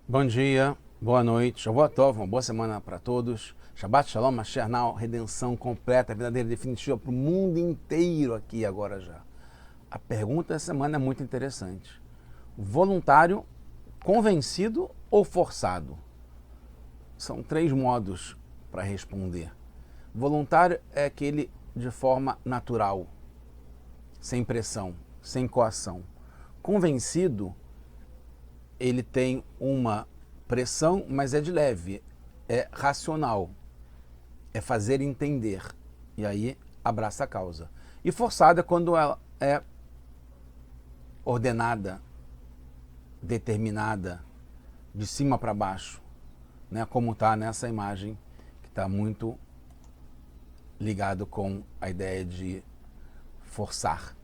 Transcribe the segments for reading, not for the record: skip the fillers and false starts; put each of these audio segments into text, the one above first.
Bom dia, boa noite, Shavua Tov, uma boa semana para todos. Shabbat Shalom, Mashiach Now, redenção completa, verdadeira, definitiva para o mundo inteiro aqui agora já. A pergunta dessa semana é muito interessante. Voluntário, convencido ou forçado? São três modos para responder. Voluntário é aquele de forma natural, sem pressão, sem coação. Convencido, ele tem uma pressão, mas é de leve, é racional, é fazer entender, e aí abraça a causa. E forçada é quando ela é ordenada, determinada, de cima para baixo, né? Como está nessa imagem, que está muito ligado com a ideia de forçar.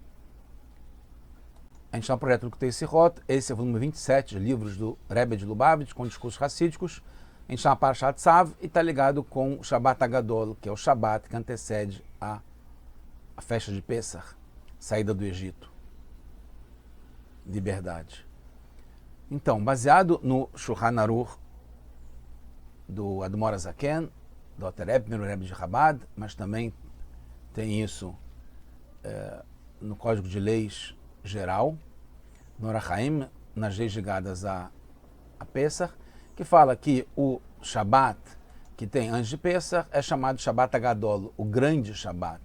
A gente está no projeto do Kutei Sirot, esse é o volume 27 de livros do Rebbe de Lubavitch, com discursos racídicos. A gente está na Parashat Tzav e está ligado com o Shabbat Agadol, que é o Shabbat que antecede a festa de Pesach, saída do Egito, liberdade. Então, baseado no Shulchan Aruch do Admor Azaken, do Alter Rebbe, primeiro Rebbe de Chabad, mas também tem isso no Código de Leis geral, no Orachaim, nas leis ligadas a Pesach, que fala que o Shabat que tem antes de Pesach é chamado Shabbat Agadol, o grande Shabat,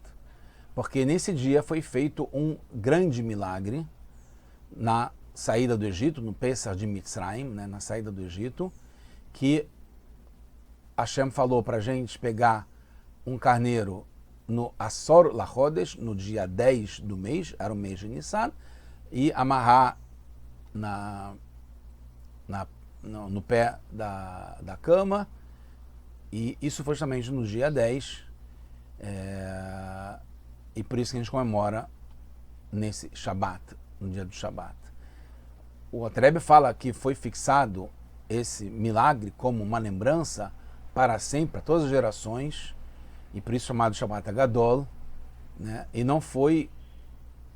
porque nesse dia foi feito um grande milagre na saída do Egito, no Pesach de Mitzrayim, né, na saída do Egito, que Hashem falou para a gente pegar um carneiro no Asor Lachodesh, no dia 10 do mês, era o mês de Nissan, e amarrar no pé da cama, e isso foi justamente no dia 10, e por isso que a gente comemora nesse Shabat, no dia do Shabat. O Alter Rebbe fala que foi fixado esse milagre como uma lembrança para sempre, para todas as gerações, e por isso chamado Shabbat Agadol, né? E não foi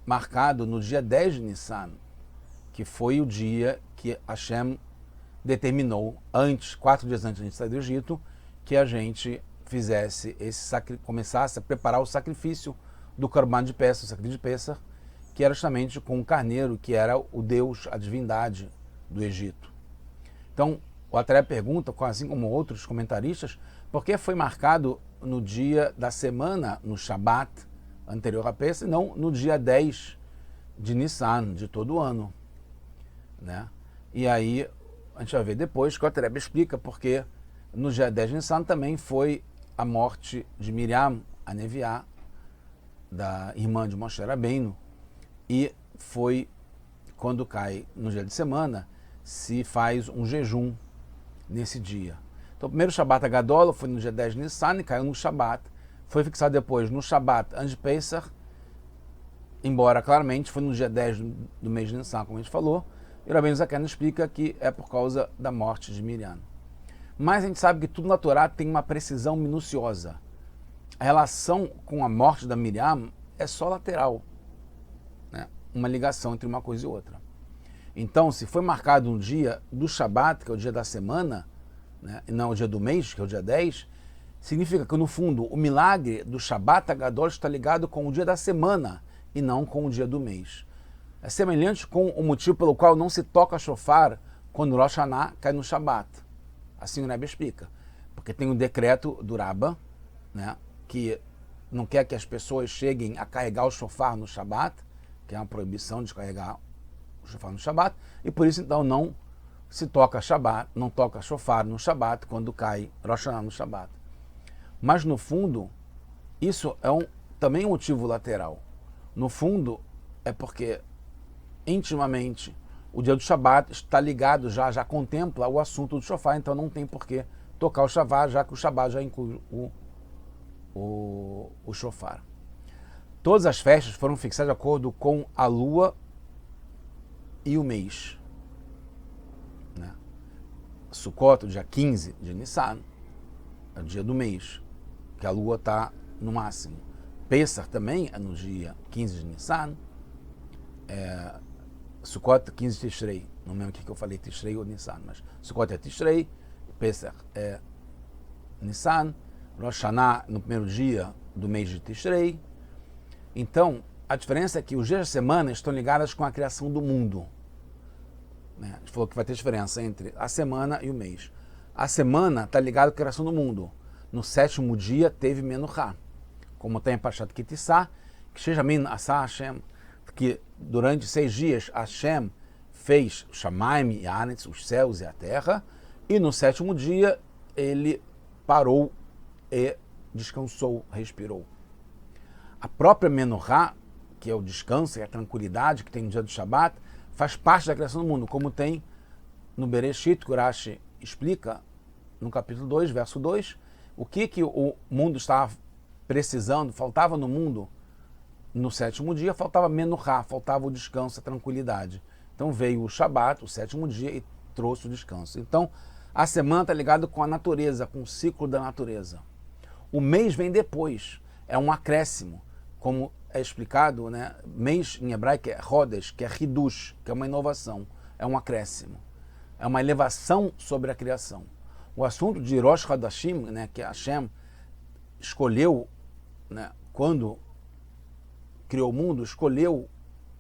marcado no dia 10 de Nissan, que foi o dia que Hashem determinou, 4 dias antes de a gente sair do Egito, que a gente fizesse começasse a preparar o sacrifício do Korban de Pesach, o sacrifício de Pesach, que era justamente com o carneiro, que era o Deus, a divindade do Egito. Então, o Alter Rebbe pergunta, assim como outros comentaristas, por que foi marcado no dia da semana, no Shabat anterior a Pesach, e não no dia 10 de Nissan, de todo ano, né? E aí a gente vai ver depois que o Alter Rebbe explica porque no dia 10 de Nissan também foi a morte de Miriam, a Neviá, da irmã de Moshe Rabbeinu, e foi quando cai no dia de semana, se faz um jejum nesse dia. Então, o primeiro Shabbat Agadol foi no dia 10 de Nissan e caiu no Shabbat. Foi fixado depois no Shabbat antes de Pesach, embora claramente foi no dia 10 do mês de Nissan, como a gente falou. E o Rabbeinu Zaken explica que é por causa da morte de Miriam. Mas a gente sabe que tudo na Torá tem uma precisão minuciosa. A relação com a morte da Miriam é só lateral, né? Uma ligação entre uma coisa e outra. Então, se foi marcado um dia do Shabat, que é o dia da semana, né, e não o dia do mês, que é o dia 10, significa que, no fundo, o milagre do Shabbat Agadol está ligado com o dia da semana e não com o dia do mês. É semelhante com o motivo pelo qual não se toca shofar quando Rosh Hashanah cai no Shabat. Assim o Rebbe explica. Porque tem um decreto do Rabba, né, que não quer que as pessoas cheguem a carregar o shofar no Shabat, que é uma proibição de carregar o shofar no Shabat, e por isso então não se toca Shabat, não toca shofar no Shabat quando cai Rosh Hashanah no Shabat. Mas no fundo, isso é também um motivo lateral. No fundo, é porque intimamente o dia do Shabat está ligado, já contempla o assunto do shofar, então não tem por que tocar o shofar, já que o Shabat já inclui o shofar. Todas as festas foram fixadas de acordo com a lua e o mês, né? Sukkot, dia 15 de Nissan, é o dia do mês, que a lua está no máximo. Pesach também é no dia 15 de Nissan, Sukkot 15 de Tishrei não lembro o que eu falei, Tishrei ou Nissan, mas Sukkot é Tishrei, Pesach é Nissan, Rosh Hashanah no primeiro dia do mês de Tishrei. Então, a diferença é que os dias da semana estão ligados com a criação do mundo. A gente falou que vai ter diferença entre a semana e o mês. A semana está ligada com a criação do mundo. No sétimo dia teve Menuchá, como tem em Parashat Ki Tisa, que seja Min Asa Hashem, que durante 6 dias Hashem fez Shamaim e Aretz, os céus e a terra, e no sétimo dia ele parou e descansou, respirou. A própria Menuchá, que é o descanso e a tranquilidade que tem no dia do Shabat, faz parte da criação do mundo, como tem no Bereshit, que Urashi explica no capítulo 2, verso 2, o que o mundo estava precisando, faltava no mundo no sétimo dia, faltava Menuchá, faltava o descanso, a tranquilidade. Então veio o Shabat, o sétimo dia, e trouxe o descanso. Então a semana está ligada com a natureza, com o ciclo da natureza. O mês vem depois, é um acréscimo, como é explicado, né? Mês em hebraico é Rodesh, que é Hidush, que é uma inovação, é um acréscimo, é uma elevação sobre a criação. O assunto de Rosh Hadashim, né, que Hashem escolheu, né, quando criou o mundo, escolheu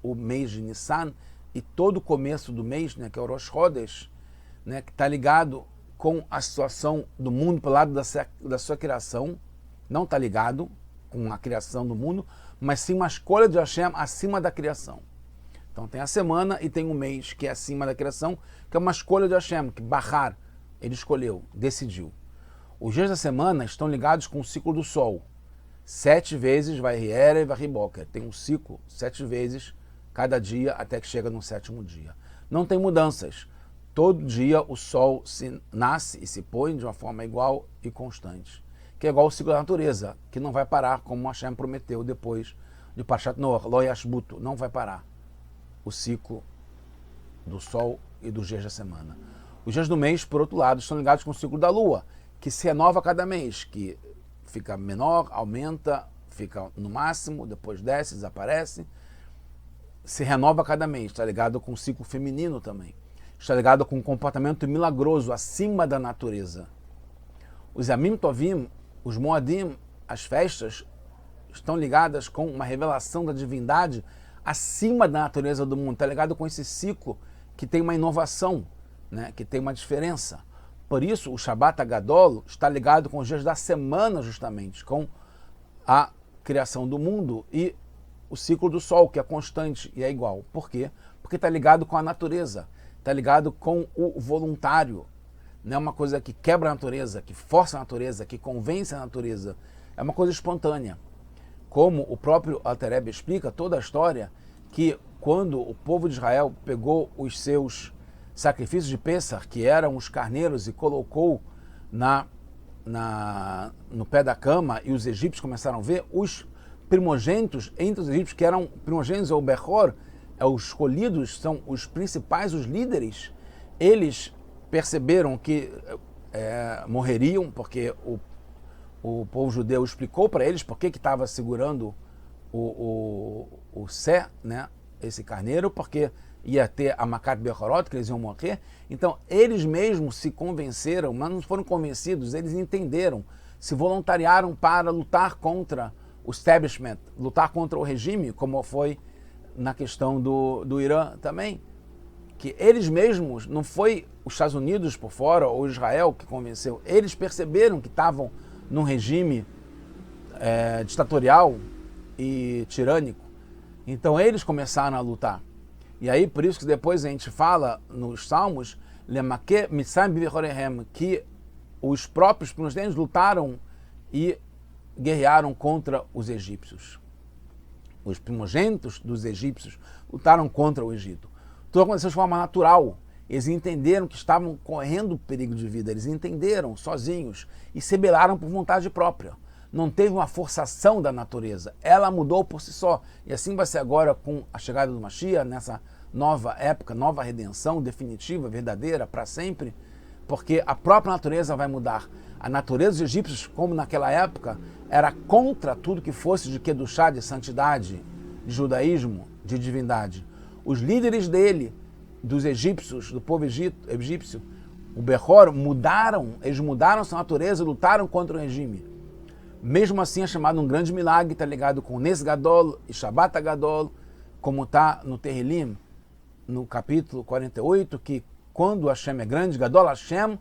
o mês de Nissan, e todo o começo do mês, né, que é o Rosh Chodesh, né, que está ligado com a situação do mundo pelo lado da sua criação, não está ligado com a criação do mundo, mas sim uma escolha de Hashem acima da criação. Então tem a semana e tem o mês que é acima da criação, que é uma escolha de Hashem, que Bahar, ele escolheu, decidiu. Os dias da semana estão ligados com o ciclo do sol. 7 vezes vai Riera e vai Boker. Tem um ciclo, 7 vezes, cada dia, até que chega no sétimo dia. Não tem mudanças. Todo dia o sol nasce e se põe de uma forma igual e constante. Que é igual ao ciclo da natureza, que não vai parar, como Hashem prometeu depois de Parashat Noach, Lo Yashbutu, não vai parar o ciclo do sol e dos dias da semana. Os dias do mês, por outro lado, estão ligados com o ciclo da lua, que se renova a cada mês, que fica menor, aumenta, fica no máximo, depois desce, desaparece, se renova a cada mês. Está ligado com o ciclo feminino também. Está ligado com um comportamento milagroso acima da natureza. Os Yamim Tovim, os Moadim, as festas, estão ligadas com uma revelação da divindade acima da natureza do mundo. Está ligado com esse ciclo que tem uma inovação, né, que tem uma diferença. Por isso, o Shabbat Agadol está ligado com os dias da semana, justamente, com a criação do mundo e o ciclo do sol, que é constante e é igual. Por quê? Porque está ligado com a natureza, está ligado com o voluntário. Não é uma coisa que quebra a natureza, que força a natureza, que convence a natureza. É uma coisa espontânea. Como o próprio Alter Rebbe explica toda a história, que quando o povo de Israel pegou os seus sacrifícios de Pêssar, que eram os carneiros, e colocou no pé da cama, e os egípcios começaram a ver, os primogênitos entre os egípcios, que eram primogênitos, ou Bechor, os escolhidos, são os principais, os líderes, eles perceberam que morreriam, porque o povo judeu explicou para eles por que estava segurando o Sé, né, esse carneiro, porque ia ter a Makat Bechorot, que eles iam morrer. Então, eles mesmos se convenceram, mas não foram convencidos, eles entenderam, se voluntariaram para lutar contra o establishment, lutar contra o regime, como foi na questão do Irã também, que eles mesmos, não foi os Estados Unidos por fora ou Israel que convenceu, eles perceberam que estavam num regime ditatorial e tirânico, então eles começaram a lutar. E aí, por isso que depois a gente fala nos Salmos, que os próprios primogênitos lutaram e guerrearam contra os egípcios. Os primogênitos dos egípcios lutaram contra o Egito. Tudo aconteceu de forma natural. Eles entenderam que estavam correndo perigo de vida. Eles entenderam sozinhos e se rebelaram por vontade própria. Não teve uma forçação da natureza. Ela mudou por si só. E assim vai ser agora com a chegada do Mashiach, nessa nova época, nova redenção definitiva, verdadeira, para sempre, porque a própria natureza vai mudar. A natureza dos egípcios, como naquela época, era contra tudo que fosse de Kedushá, de santidade, de judaísmo, de divindade. Os líderes dele dos egípcios, do povo egípcio, o Behor, eles mudaram sua natureza e lutaram contra o regime. Mesmo assim é chamado um grande milagre, está ligado com Nes Gadol e Shabbat Gadol, como está no Terrilim, no capítulo 48, que quando Hashem é grande, Gadol Hashem,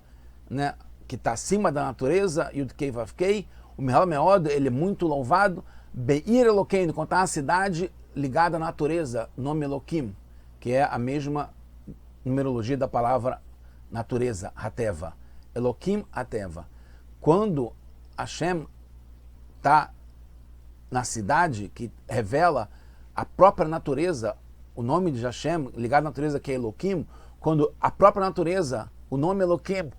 né, que está acima da natureza, Yud Kei Vav Kei, o Mihal Meod, ele é muito louvado, Beir Eloquim, quando está uma cidade ligada à natureza, nome Eloquim, que é a mesma numerologia da palavra natureza, Hateva. Eloquim, Hateva. Quando Hashem está na cidade, que revela a própria natureza, o nome de Hashem ligado à natureza, que é Eloquim, quando a própria natureza, o nome Eloquim,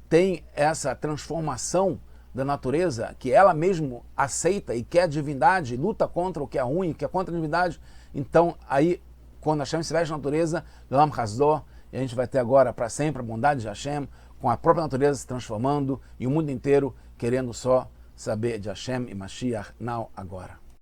tem essa transformação da natureza, que ela mesmo aceita e quer a divindade, luta contra o que é ruim, que é contra a divindade, então aí, quando Hashem se veste na natureza, Lam Hasdor, e a gente vai ter agora para sempre a bondade de Hashem, com a própria natureza se transformando e o mundo inteiro querendo só saber de Hashem e Mashiach, now, agora.